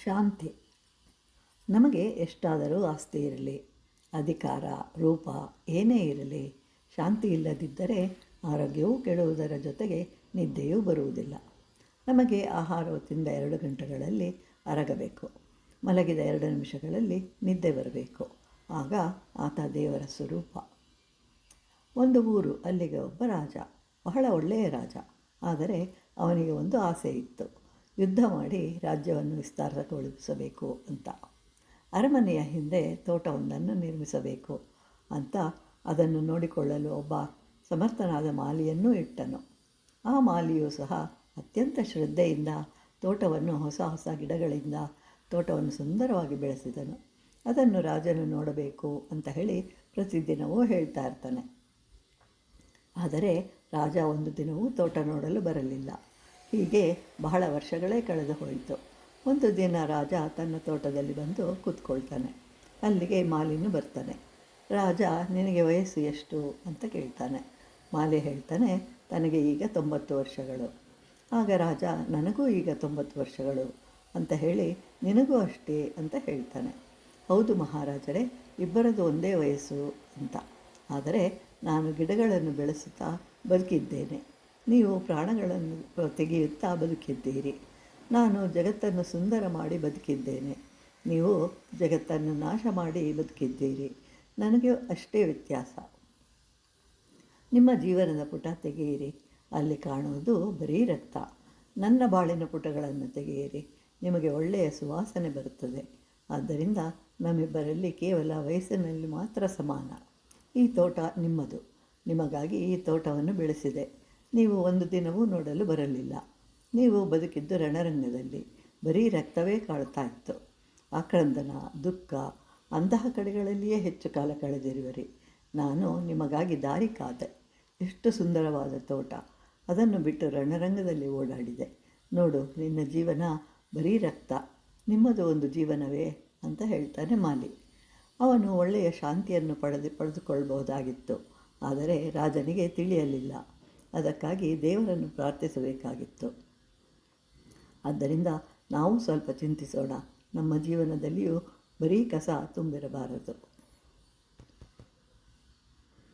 ಶಾಂತಿ. ನಮಗೆ ಎಷ್ಟಾದರೂ ಆಸ್ತಿ ಇರಲಿ, ಅಧಿಕಾರ, ರೂಪ ಏನೇ ಇರಲಿ, ಶಾಂತಿ ಇಲ್ಲದಿದ್ದರೆ ಆರೋಗ್ಯವೂ ಕೆಡುವುದರ ಜೊತೆಗೆ ನಿದ್ದೆಯೂ ಬರುವುದಿಲ್ಲ. ನಮಗೆ ಆಹಾರವು ತಿಂದ 2 ಗಂಟೆಗಳಲ್ಲಿ ಅರಗಬೇಕು, ಮಲಗಿದ 2 ನಿಮಿಷಗಳಲ್ಲಿ ನಿದ್ದೆ ಬರಬೇಕು. ಆಗ ಆತ ದೇವರ ಸ್ವರೂಪ. ಒಂದು ಊರು, ಅಲ್ಲಿಗೆ ಒಬ್ಬ ರಾಜ, ಬಹಳ ಒಳ್ಳೆಯ ರಾಜ. ಆದರೆ ಅವನಿಗೆ ಒಂದು ಆಸೆ ಇತ್ತು, ಯುದ್ಧ ಮಾಡಿ ರಾಜ್ಯವನ್ನು ವಿಸ್ತಾರಗೊಳಿಸಬೇಕು ಅಂತ. ಅರಮನೆಯ ಹಿಂದೆ ತೋಟವೊಂದನ್ನು ನಿರ್ಮಿಸಬೇಕು ಅಂತ ಅದನ್ನು ನೋಡಿಕೊಳ್ಳಲು ಒಬ್ಬ ಸಮರ್ಥನಾದ ಮಾಲಿಯನ್ನೂ ಇಟ್ಟನು. ಆ ಮಾಲಿಯೂ ಸಹ ಅತ್ಯಂತ ಶ್ರದ್ಧೆಯಿಂದ ತೋಟವನ್ನು ಹೊಸ ಹೊಸ ಗಿಡಗಳಿಂದ ತೋಟವನ್ನು ಸುಂದರವಾಗಿ ಬೆಳೆಸಿದನು. ಅದನ್ನು ರಾಜನು ನೋಡಬೇಕು ಅಂತ ಹೇಳಿ ಪ್ರತಿದಿನವೂ ಹೇಳ್ತಾ ಇರ್ತಾನೆ. ಆದರೆ ರಾಜ ಒಂದು ದಿನವೂ ತೋಟ ನೋಡಲು ಬರಲಿಲ್ಲ. ಹೀಗೆ ಬಹಳ ವರ್ಷಗಳೇ ಕಳೆದು ಹೋಯಿತು. ಒಂದು ದಿನ ರಾಜ ತನ್ನ ತೋಟದಲ್ಲಿ ಬಂದು ಕೂತ್ಕೊಳ್ತಾನೆ. ಅಲ್ಲಿಗೆ ಮಾಲಿನೂ ಬರ್ತಾನೆ. ರಾಜ, ನಿನಗೆ ವಯಸ್ಸು ಎಷ್ಟು ಅಂತ ಕೇಳ್ತಾನೆ. ಮಾಲಿ ಹೇಳ್ತಾನೆ, ತನಗೆ ಈಗ 90 ವರ್ಷಗಳು. ಆಗ ರಾಜ, ನನಗೂ ಈಗ 90 ವರ್ಷಗಳು ಅಂತ ಹೇಳಿ, ನಿನಗೂ ಅಷ್ಟೇ ಅಂತ ಹೇಳ್ತಾನೆ. ಹೌದು ಮಹಾರಾಜರೇ, ಇಬ್ಬರದು ಒಂದೇ ವಯಸ್ಸು ಅಂತ. ಆದರೆ ನಾನು ಗಿಡಗಳನ್ನು ಬೆಳೆಸುತ್ತಾ ಬದುಕಿದ್ದೇನೆ, ನೀವು ಪ್ರಾಣಗಳನ್ನು ತೆಗೆಯುತ್ತಾ ಬದುಕಿದ್ದೀರಿ. ನಾನು ಜಗತ್ತನ್ನು ಸುಂದರ ಮಾಡಿ ಬದುಕಿದ್ದೇನೆ, ನೀವು ಜಗತ್ತನ್ನು ನಾಶ ಮಾಡಿ ಬದುಕಿದ್ದೀರಿ. ನನಗೆ ಅಷ್ಟೇ ವ್ಯತ್ಯಾಸ. ನಿಮ್ಮ ಜೀವನದ ಪುಟ ತೆಗೆಯಿರಿ, ಅಲ್ಲಿ ಕಾಣುವುದು ಬರೀ ರಕ್ತ. ನನ್ನ ಬಾಳಿನ ಪುಟಗಳನ್ನು ತೆಗೆಯಿರಿ, ನಿಮಗೆ ಒಳ್ಳೆಯ ಸುವಾಸನೆ ಬರುತ್ತದೆ. ಆದ್ದರಿಂದ ನಮ್ಮಿಬ್ಬರಲ್ಲಿ ಕೇವಲ ವಯಸ್ಸಿನಲ್ಲಿ ಮಾತ್ರ ಸಮಾನ. ಈ ತೋಟ ನಿಮ್ಮದು, ನಿಮಗಾಗಿ ಈ ತೋಟವನ್ನು ಬೆಳೆಸಿದೆ. ನೀವು ಒಂದು ದಿನವೂ ನೋಡಲು ಬರಲಿಲ್ಲ. ನೀವು ಬದುಕಿದ್ದು ರಣರಂಗದಲ್ಲಿ, ಬರೀ ರಕ್ತವೇ ಕಾಳ್ತಾ ಇತ್ತು. ಆಕ್ರಂದನ, ದುಃಖ ಅಂತಹ ಕಡೆಗಳಲ್ಲಿಯೇ ಹೆಚ್ಚು ಕಾಲ ಕಳೆದಿರುವಿರಿ. ನಾನು ನಿಮಗಾಗಿ ದಾರಿ ಕಾದೆ. ಎಷ್ಟು ಸುಂದರವಾದ ತೋಟ, ಅದನ್ನು ಬಿಟ್ಟು ರಣರಂಗದಲ್ಲಿ ಓಡಾಡಿದೆ. ನೋಡು, ನಿನ್ನ ಜೀವನ ಬರೀ ರಕ್ತ, ನಿಮ್ಮದು ಒಂದು ಜೀವನವೇ ಅಂತ ಹೇಳ್ತಾನೆ ಮಾಲಿ. ಅವನು ಒಳ್ಳೆಯ ಶಾಂತಿಯನ್ನು ಪಡೆದುಕೊಳ್ಳಬಹುದಾಗಿತ್ತು. ಆದರೆ ರಾಜನಿಗೆ ತಿಳಿಯಲಿಲ್ಲ. ಅದಕ್ಕಾಗಿ ದೇವರನ್ನು ಪ್ರಾರ್ಥಿಸಬೇಕಾಗಿತ್ತು. ಆದ್ದರಿಂದ ನಾವು ಸ್ವಲ್ಪ ಚಿಂತಿಸೋಣ. ನಮ್ಮ ಜೀವನದಲ್ಲಿಯೂ ಬರೀ ಕಸ ತುಂಬಿರಬಾರದು.